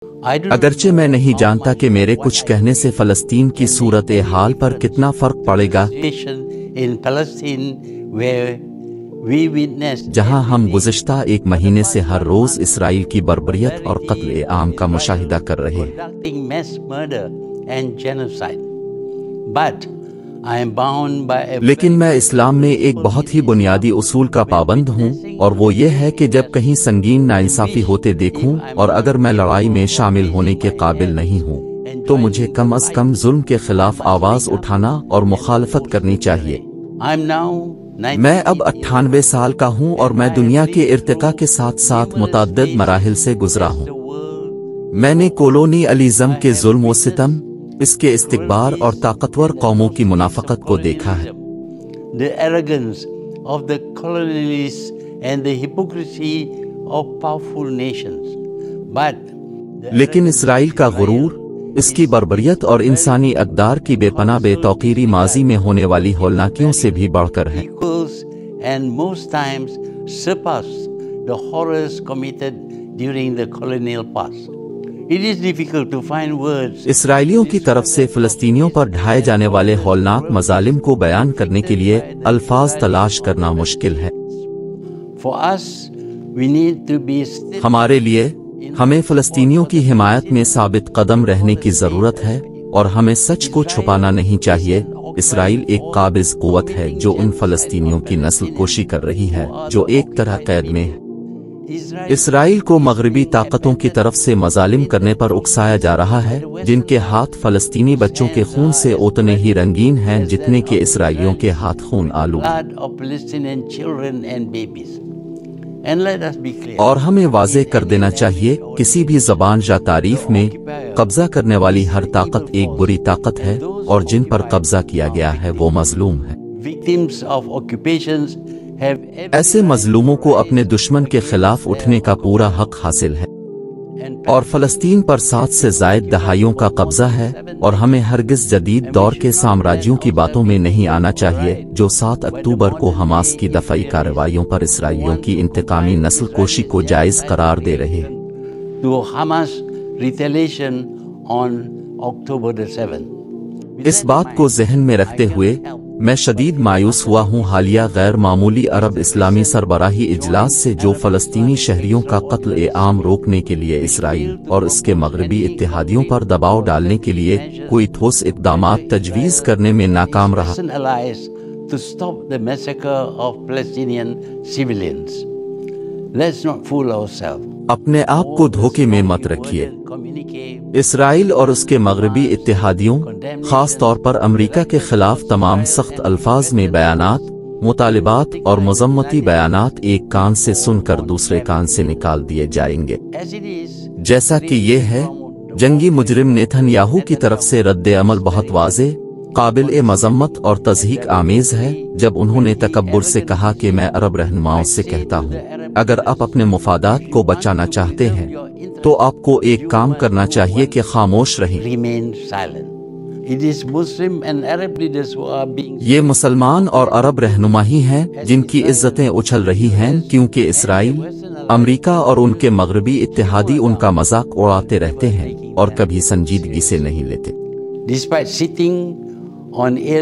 اگرچہ میں نہیں جانتا کہ میرے کچھ کہنے سے فلسطین کی صورتحال پر کتنا فرق پڑے گا، جہاں ہم گزشتہ ایک مہینے سے ہر روز اسرائیل کی بربریت اور قتل عام کا مشاہدہ کر رہے ہیں۔ لیکن میں اسلام میں ایک بہت ہی بنیادی اصول کا پابند ہوں، اور وہ یہ ہے کہ جب کہیں سنگین ناانصافی ہوتے دیکھوں اور اگر میں لڑائی میں شامل ہونے کے قابل نہیں ہوں تو مجھے کم از کم ظلم کے خلاف آواز اٹھانا اور مخالفت کرنی چاہیے۔ میں اب 98 سال کا ہوں اور میں دنیا کے ارتقاء کے ساتھ ساتھ متعدد مراحل سے گزرا ہوں۔ میں نے کولونیلزم کے ظلم و ستم، اس کے استکبار اور طاقتور قوموں کی منافقت کو دیکھا ہے۔ The arrogance of the colonialists and the hypocrisy of powerful nations. لیکن اسرائیل کا غرور، اس کی بربریت اور انسانی اقدار کی بے پناہ بے توقیری ماضی میں ہونے والی ہولناکیوں سے بھی بڑھ کر ہے۔ And most times surpass the horrors committed during the colonial past. It is difficult to find words. اسرائیلیوں کی طرف سے فلسطینیوں پر ڈھائے جانے والے ہولناک مظالم کو بیان کرنے کے لیے الفاظ تلاش کرنا مشکل ہے۔ For us, we need to be ہمارے لیے، ہمیں فلسطینیوں کی حمایت میں ثابت قدم رہنے کی ضرورت ہے، اور ہمیں سچ کو چھپانا نہیں چاہیے۔ اسرائیل ایک قابض قوت ہے جو ان فلسطینیوں کی نسل کشی کر رہی ہے جو ایک طرح قید میں ہے۔ اسرائیل کو مغربی طاقتوں کی طرف سے مظالم کرنے پر اکسایا جا رہا ہے، جن کے ہاتھ فلسطینی بچوں کے خون سے اتنے ہی رنگین ہیں جتنے کہ اسرائیلیوں کے ہاتھ خون آلود۔ اور ہمیں واضح کر دینا چاہیے، کسی بھی زبان یا تعریف میں قبضہ کرنے والی ہر طاقت ایک بری طاقت ہے، اور جن پر قبضہ کیا گیا ہے وہ مظلوم ہے۔ ایسے مظلوموں کو اپنے دشمن کے خلاف اٹھنے کا پورا حق حاصل ہے، اور فلسطین پر 7 سے زائد دہائیوں کا قبضہ ہے، اور ہمیں ہرگز جدید دور کے سامراجیوں کی باتوں میں نہیں آنا چاہیے جو 7 اکتوبر کو حماس کی دفاعی کارروائیوں پر اسرائیلیوں کی انتقامی نسل کشی کو جائز قرار دے رہے ہیں۔ اس بات کو ذہن میں رکھتے ہوئے میں شدید مایوس ہوا ہوں حالیہ غیر معمولی عرب اسلامی سربراہی اجلاس سے، جو فلسطینی شہریوں کا قتل عام روکنے کے لیے اسرائیل اور اس کے مغربی اتحادیوں پر دباؤ ڈالنے کے لیے کوئی ٹھوس اقدامات تجویز کرنے میں ناکام رہا۔ اپنے آپ کو دھوکے میں مت رکھیے۔ اسرائیل اور اس کے مغربی اتحادیوں، خاص طور پر امریکہ کے خلاف تمام سخت الفاظ میں بیانات، مطالبات اور مذمتی بیانات ایک کان سے سن کر دوسرے کان سے نکال دیے جائیں گے۔ جیسا کہ یہ ہے، جنگی مجرم نیتن یاہو کی طرف سے رد عمل بہت واضح، قابل مذمت اور تضحیک آمیز ہے، جب انہوں نے تکبر سے کہا کہ میں عرب رہنماؤں سے کہتا ہوں، اگر آپ اپنے مفادات کو بچانا چاہتے ہیں تو آپ کو ایک کام کرنا چاہیے کہ خاموش رہیں۔ یہ مسلمان اور عرب رہنما ہی ہیں جن کی عزتیں اچھل رہی ہیں، کیونکہ اسرائیل، امریکہ اور ان کے مغربی اتحادی ان کا مذاق اڑاتے رہتے ہیں اور کبھی سنجیدگی سے نہیں لیتے۔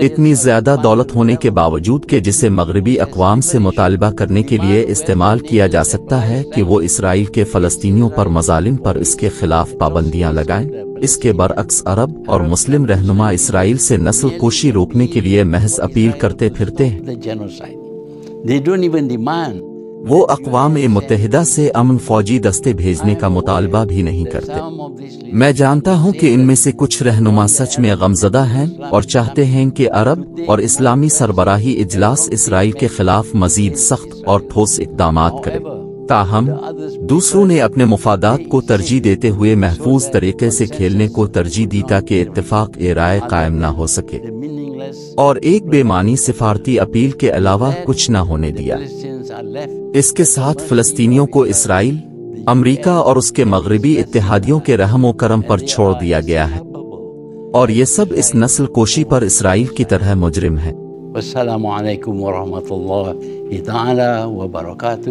اتنی زیادہ دولت ہونے کے باوجود کہ جسے مغربی اقوام سے مطالبہ کرنے کے لیے استعمال کیا جا سکتا ہے کہ وہ اسرائیل کے فلسطینیوں پر مظالم پر اس کے خلاف پابندیاں لگائیں، اس کے برعکس عرب اور مسلم رہنما اسرائیل سے نسل کشی روکنے کے لیے محض اپیل کرتے پھرتے ہیں۔ وہ اقوام متحدہ سے امن فوجی دستے بھیجنے کا مطالبہ بھی نہیں کرتے۔ میں جانتا ہوں کہ ان میں سے کچھ رہنما سچ میں غمزدہ ہیں اور چاہتے ہیں کہ عرب اور اسلامی سربراہی اجلاس اسرائیل کے خلاف مزید سخت اور ٹھوس اقدامات کرے۔ تاہم دوسروں نے اپنے مفادات کو ترجیح دیتے ہوئے محفوظ طریقے سے کھیلنے کو ترجیح دی تاکہ اتفاق رائے قائم نہ ہو سکے، اور ایک بے معنی سفارتی اپیل کے علاوہ کچھ نہ ہونے دیا۔ اس کے ساتھ فلسطینیوں کو اسرائیل، امریکہ اور اس کے مغربی اتحادیوں کے رحم و کرم پر چھوڑ دیا گیا ہے، اور یہ سب اس نسل کوشی پر اسرائیل کی طرح مجرم ہیں۔ السلام علیکم ورحمۃ اللہ تعالی وبرکاتہ۔